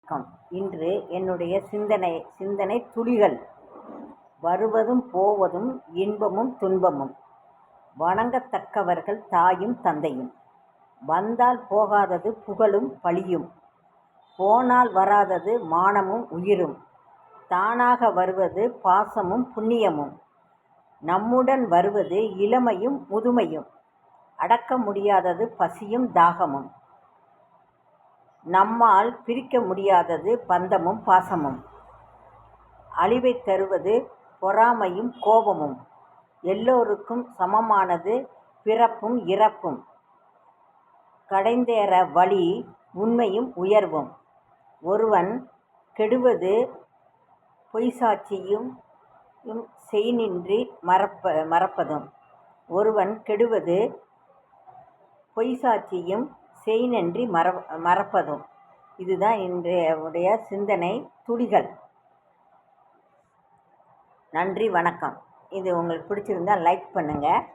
வணக்கம். இன்று என்னுடைய சிந்தனை துளிகள். வருவதும் போவதும் இன்பமும் துன்பமும். வணங்கத்தக்கவர்கள் தாயும் தந்தையும். வந்தால் போகாதது புகழும் பழியும். போனால் வராதது மானமும் உயிரும். தானாக வருவது பாசமும் புண்ணியமும். நம்முடன் வருவது இளமையும் முதுமையும். அடக்க முடியாதது பசியும் தாகமும். நம்மால் பிரிக்க முடியாதது பந்தமும் பாசமும். அழிவைத் தருவது பொறாமையும் கோபமும். எல்லோருக்கும் சமமானது பிறப்பும் இறப்பும். கடைந்தேற வழி உண்மையும் உயர்வும். ஒருவன் கெடுவது பொய்சாட்சியும் செய்நின்றி மறப்பதும். ஒருவன் கெடுவது பொய்சாட்சியும் செய்நின்றி மறப்பதும். இதுதான் இன்றைய சிந்தனை துளிகள். நன்றி, வணக்கம். இது உங்களுக்கு பிடிச்சிருந்தால் லைக் பண்ணுங்கள்.